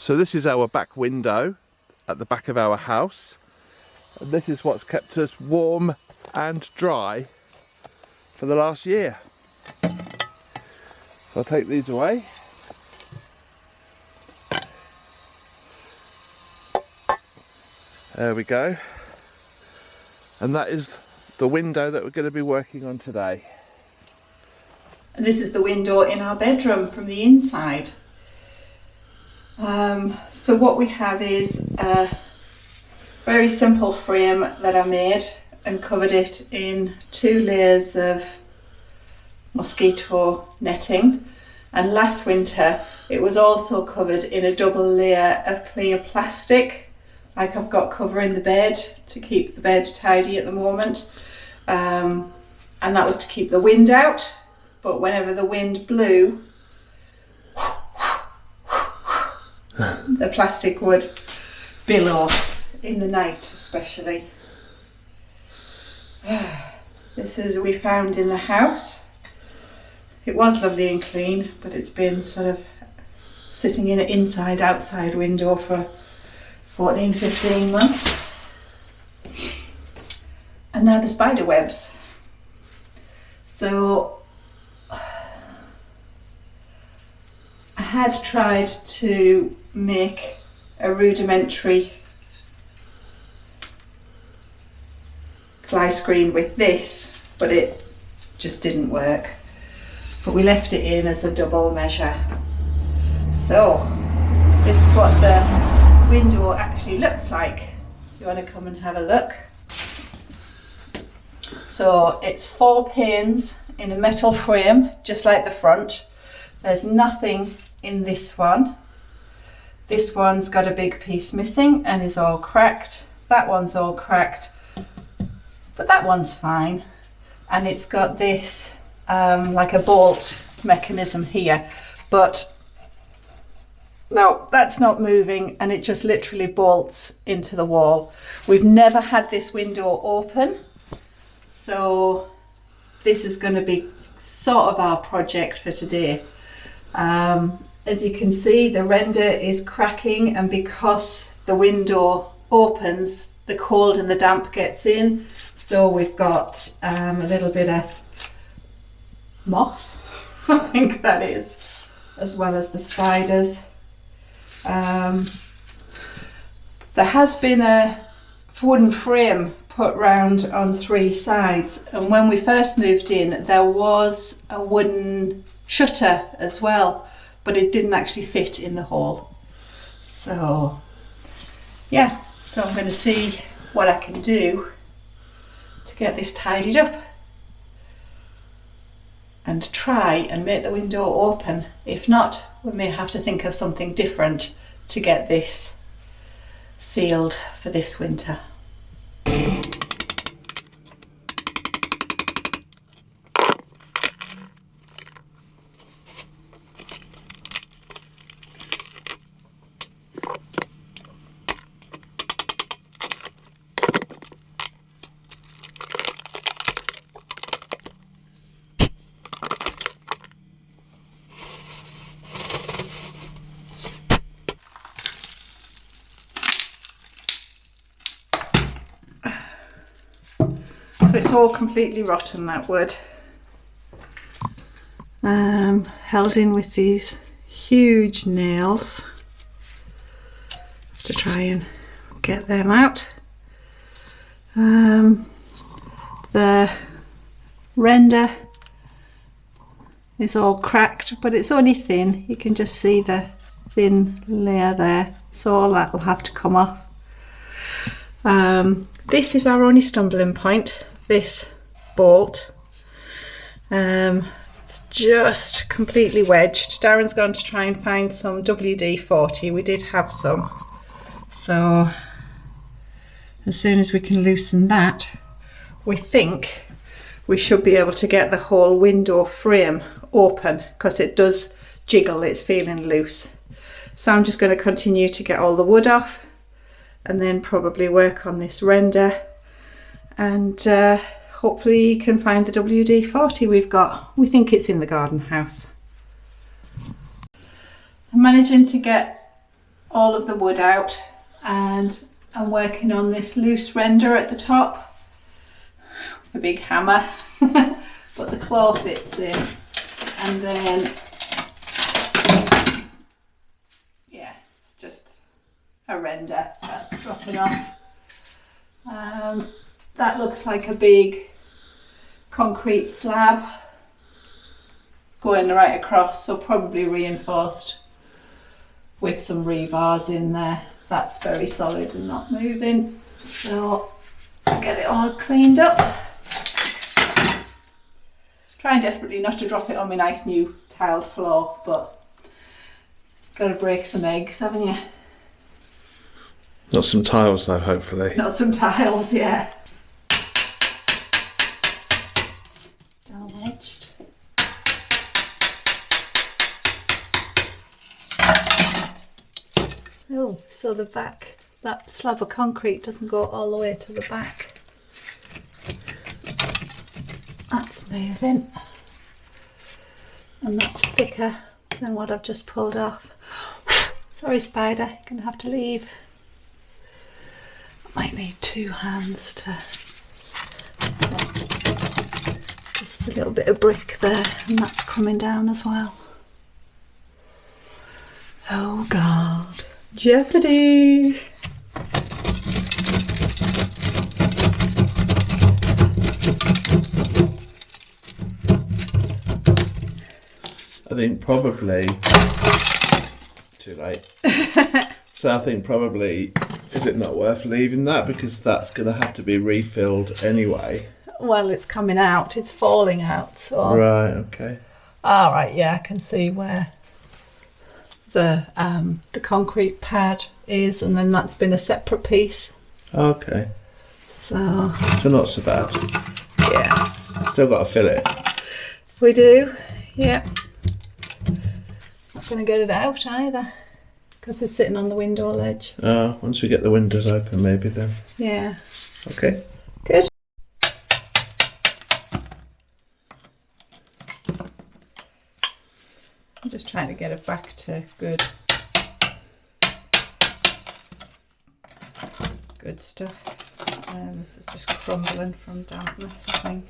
So this is our back window at the back of our house. And this is what's kept us warm and dry for the last year. So I'll take these away. There we go. And that is the window that we're going to be working on today. And this is the window in our bedroom from the inside. So what we have is a very simple frame that I made and covered it in 2 layers of mosquito netting, and last winter it was also covered in a double layer of clear plastic, like I've got covering the bed to keep the bed tidy at the moment, and that was to keep the wind out, but whenever the wind blew the plastic would billow in the night especially. This is we found in the house. It was lovely and clean, but it's been sort of sitting in an inside outside window for 14-15 months. And now the spider webs. So I had tried to make a rudimentary fly screen with this, but it just didn't work. But we left it in as a double measure. So this is what the window actually looks like. You want to come and have a look? So it's 4 panes in a metal frame, just like the front. There's nothing in this one. This one's got a big piece missing and is all cracked. That one's all cracked, but that one's fine. And it's got this like a bolt mechanism here, but no, that's not moving, and it just literally bolts into the wall. We've never had this window open, so this is going to be sort of our project for today. As you can see, the render is cracking, and because the window opens, the cold and the damp gets in, so we've got a little bit of moss, I think that is, as well as the spiders. There has been a wooden frame put round on 3 sides, and when we first moved in there was a wooden shutter as well, but it didn't actually fit in the hole. So yeah, so I'm going to see what I can do to get this tidied up and try and make the window open. If not, we may have to think of something different to get this sealed for this winter. So it's all completely rotten, that wood. Held in with these huge nails. Have to try and get them out. The render is all cracked, but it's only thin. You can just see the thin layer there, so all that will have to come off. This is our only stumbling point, this bolt. It's just completely wedged. Darren's going to try and find some WD-40. We did have some, so as soon as we can loosen that, we think we should be able to get the whole window frame open, because it does jiggle, it's feeling loose. So I'm just going to continue to get all the wood off and then probably work on this render, and hopefully you can find the WD-40 we've got. We think it's in the garden house. I'm managing to get all of the wood out, and I'm working on this loose render at the top. A big hammer, but the claw fits in, and then yeah, it's just a render that's dropping off. That looks like a big concrete slab going right across, so probably reinforced with some rebars in there. That's very solid and not moving, so I'll get it all cleaned up. Trying desperately not to drop it on my nice new tiled floor, but gotta break some eggs, haven't you? Not some tiles though, hopefully. Not some tiles, yeah. Dull edged. Oh, so the back, that slab of concrete doesn't go all the way to the back. That's moving. And that's thicker than what I've just pulled off. Sorry, spider, you're gonna have to leave. I might need 2 hands to... Just a little bit of brick there, and that's coming down as well. Oh God, jeopardy! I think probably too late. So I think probably, is it not worth leaving that, because that's going to have to be refilled anyway? Well, it's coming out, it's falling out, so... Right, okay. All right, yeah, I can see where the concrete pad is, and then that's been a separate piece. Okay. So not so bad. yeah, Still got to fill it. we do. Yeah. Not going to get it out either, because it's sitting on the window ledge. Oh, once we get the windows open, maybe then. Yeah. Okay. Good. I'm just trying to get it back to good stuff. This is just crumbling from dampness, I think.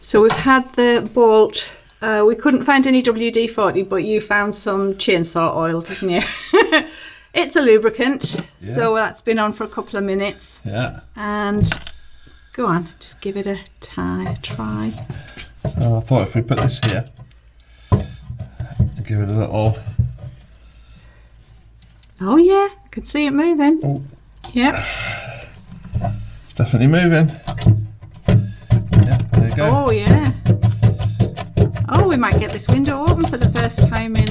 So we've had the bolt, we couldn't find any WD-40, but you found some chainsaw oil, didn't you? It's a lubricant, yeah. So that's been on for a couple of minutes. Yeah. And go on, just give it a try. So I thought if we put this here, and give it a little... Oh yeah, I can see it moving. Oh. Yep. It's definitely moving. There you go. Oh yeah. Oh, we might get this window open for the first time in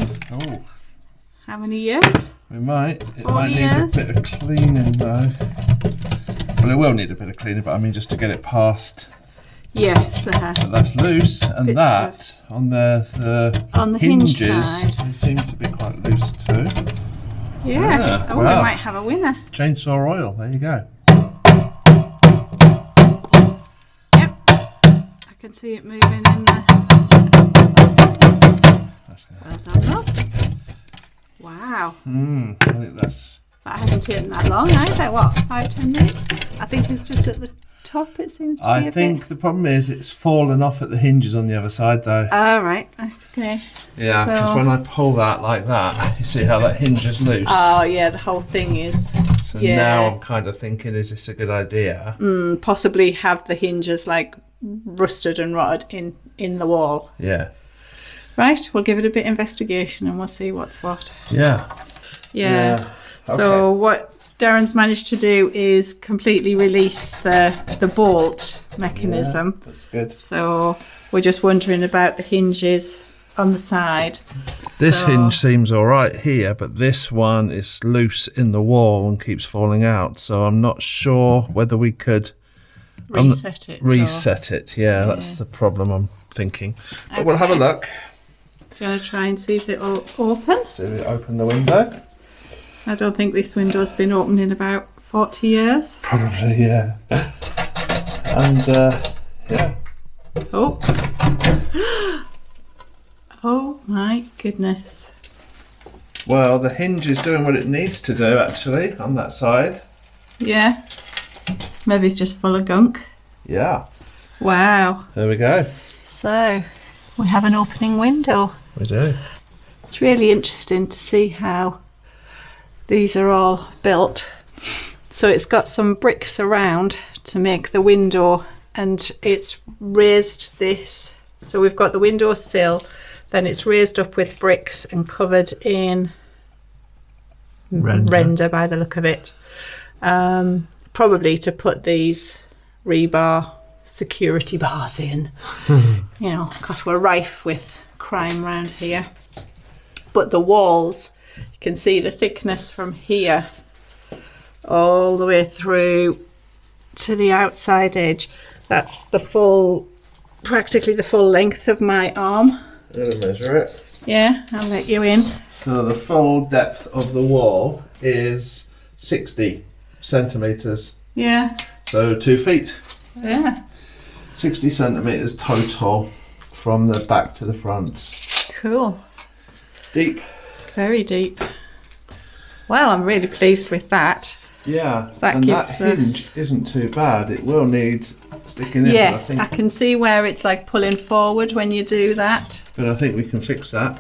how many years? We might. It 40 might need years. a bit of cleaning though. Well, it will need a bit of cleaning, but I mean just to get it past. Yes. But that's loose, and that on the on the hinge hinges, side. it seems to be quite loose too. Yeah. Oh, well, we might have a winner. Chainsaw oil. There you go. I can see it moving in there. Well done, love. Wow. I think that's... That hasn't taken that long either. What, 5-10 minutes? I think it's just at the top, it seems to be I think the problem is it's fallen off at the hinges on the other side though. Oh, right. That's okay. Yeah, because when I pull that like that, you see how that hinge is loose? Oh, yeah, the whole thing is. So now I'm kind of thinking, is this a good idea? Possibly have the hinges like rusted and rotted in the wall. Yeah. Right, we'll give it a bit of investigation and we'll see what's what. Yeah. Yeah. So what Darren's managed to do is completely release the bolt mechanism. Yeah, that's good. So we're just wondering about the hinges on the side. This So- hinge seems all right here, but this one is loose in the wall and keeps falling out. So I'm not sure whether we could reset it. reset it. Yeah, Yeah. that's the problem I'm thinking. But we'll have a look. Do you want to try and see if it'll open? So we open the window. I don't think this window's been opened in about 40 years. Probably, yeah. And yeah. Oh. Oh my goodness. Well, the hinge is doing what it needs to do actually on that side. Yeah. Maybe it's just full of gunk. Yeah. Wow. There we go. So we have an opening window. We do. It's really interesting to see how these are all built. So it's got some bricks around to make the window, and it's raised this. So we've got the window sill, then it's raised up with bricks and covered in render by the look of it. Probably to put these rebar security bars in. You know, because we're rife with crime around here. But the walls, you can see the thickness from here all the way through to the outside edge. That's the full, practically the full length of my arm. I'm going to measure it. Yeah, I'll let you in. So the full depth of the wall is 60 centimetres. Yeah, So 2 feet. yeah. 60 centimetres total from the back to the front. Cool. Deep. Very deep. Well, I'm really pleased with that. Yeah, That and that gives hinge us- isn't too bad. It will need sticking in, Yes, but I can see where it's like pulling forward when you do that. I think we can fix that.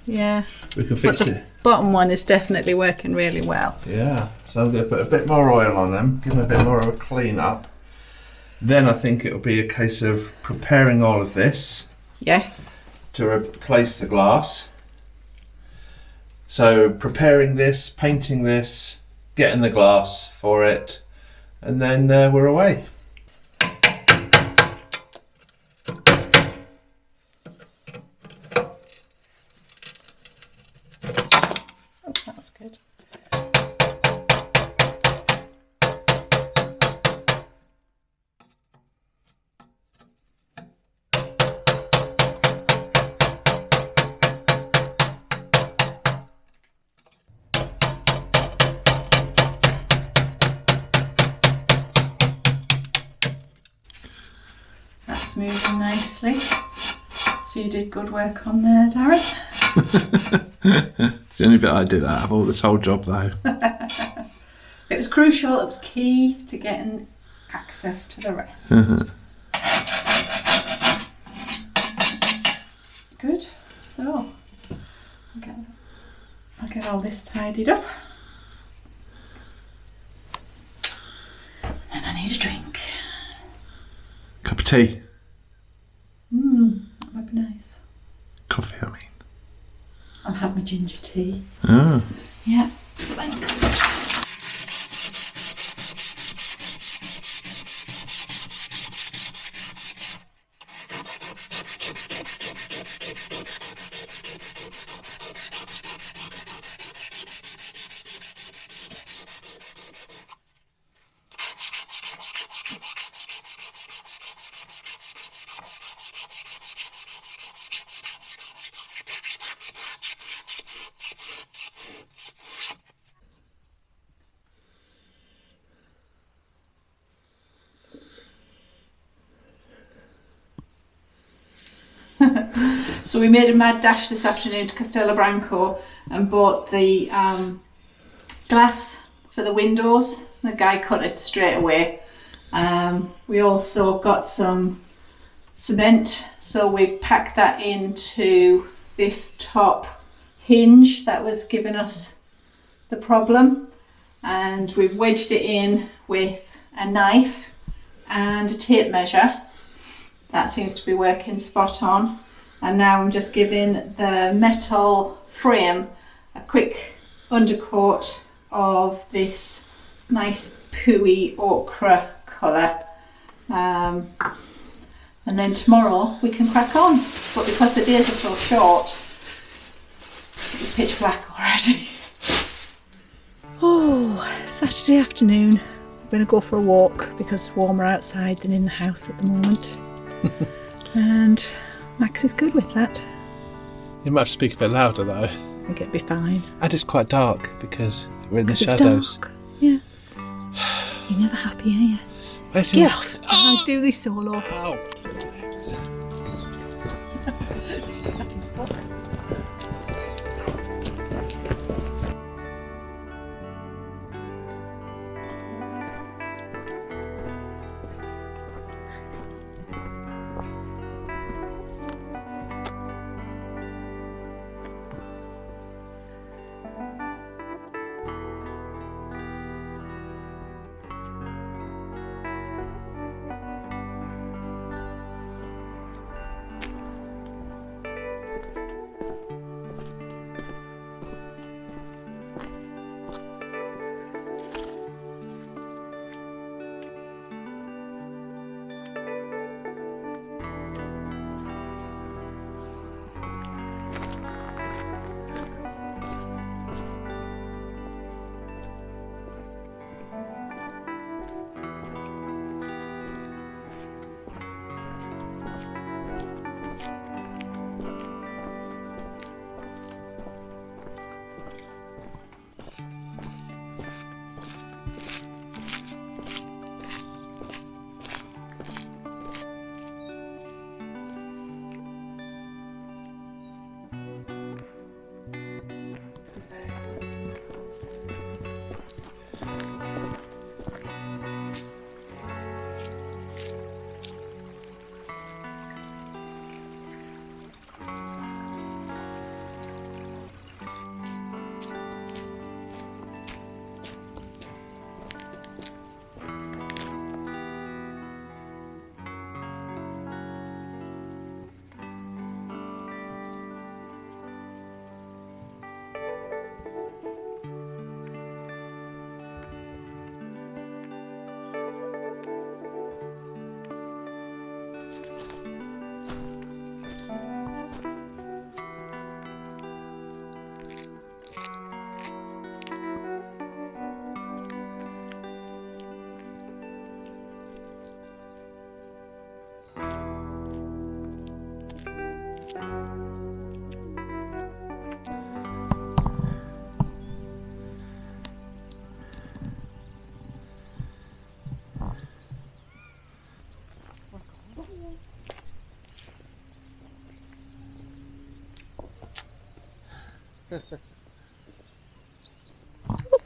Yeah. We can But fix the it. bottom one is definitely working really well. Yeah, so I'm going to put a bit more oil on them, give them a bit more of a clean up. Then I think it'll be a case of preparing all of this Yes. to replace the glass. So preparing this, painting this, getting the glass for it, and then we're away. Oh, that was good. That's moving nicely. So you did good work on there, Darren. It's the only bit I did out of all this whole job though. It was crucial, it was key to getting access to the rest. Good. So I'll get all this tidied up. And I need a drink. Cup of tea. That might be nice. Coffee, I mean. I'll have my ginger tea. Oh. Yeah, thanks. So we made a mad dash this afternoon to Castelo Branco and bought the glass for the windows. The guy cut it straight away. We also got some cement, so we've packed that into this top hinge that was giving us the problem, and we've wedged it in with a knife and a tape measure. That seems to be working spot on. And now I'm just giving the metal frame a quick undercoat of this nice pooey ochre colour. and then tomorrow we can crack on. But because the days are so short, it's pitch black already. Oh, Saturday afternoon. We're going to go for a walk because it's warmer outside than in the house at the moment. And Max is good with that. You might have to speak a bit louder though. I think it'll be fine. And it's quite dark because we're in the It's shadows. dark. Yeah. You're never happy, are you? Where's Get the- off! I'll do this solo. Ow.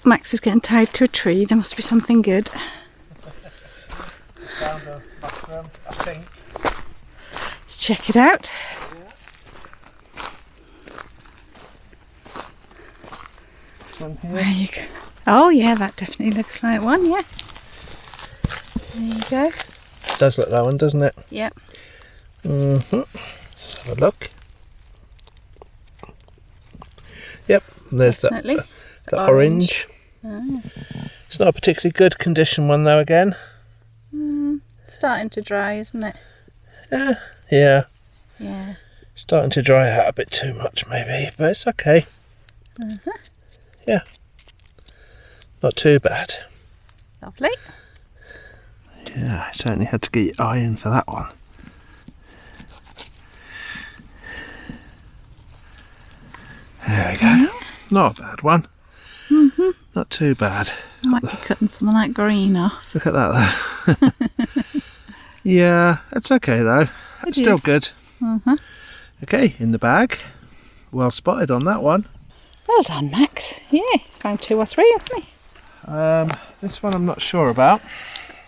Max is getting tied to a tree. There must be something good. Found a mushroom, I think. Let's check it out. This one here. There you go. Oh yeah, that definitely looks like one, yeah. There you go. It does look like one, doesn't it? Yep. Let's have a look. Yep, there's Definitely. the orange. Ah. It's not a particularly good condition one though again. Starting to dry, isn't it? Yeah, Yeah. starting to dry out a bit too much maybe, but it's okay. Yeah, not too bad. Lovely. Yeah, I certainly had to get your eye in for that one. There we go. Not a bad one. Not too bad. Might be cutting some of that green off. Look at that though. Yeah, it's okay though. It's still is. good. Okay, in the bag. Well spotted on that one. Well done, Max. Yeah, he's found 2 or 3, hasn't he? This one I'm not sure about.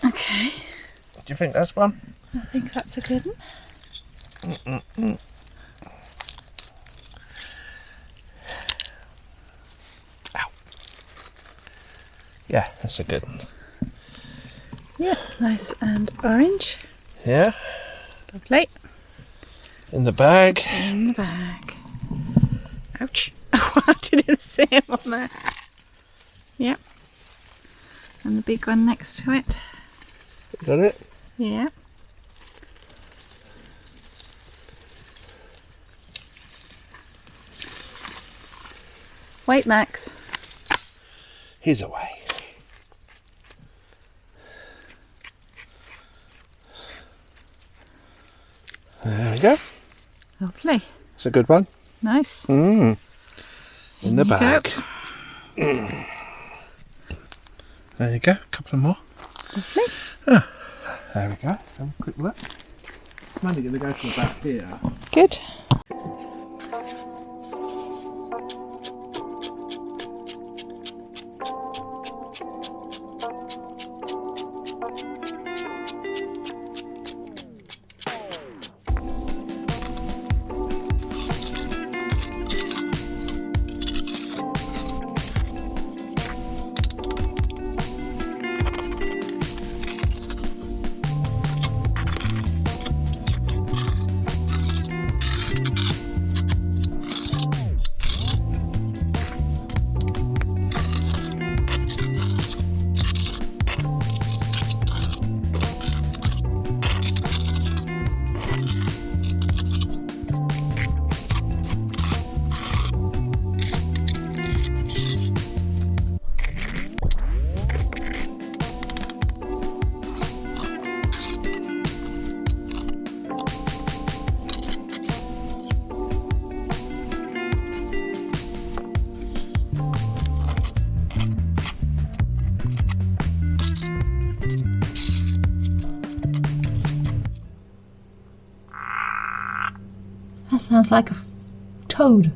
Okay. Do you think that's one? I think that's a good one. Ow. Yeah, that's a good one. Yeah, nice and orange. Yeah, Lovely. in the bag. In the bag. Ouch. Oh, I did the same on there. Yep. And the big one next to it. Got it? Yeah. Wait, Max. He's away. There we go. Lovely. It's a good one. Nice. In the you bag. There you go. A couple more. Lovely. There we go. Let's have a quick look. I'm only going to go to about here. Good. That sounds like a toad.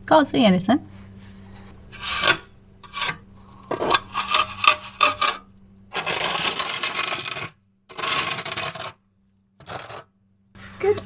Can't see anything. Good.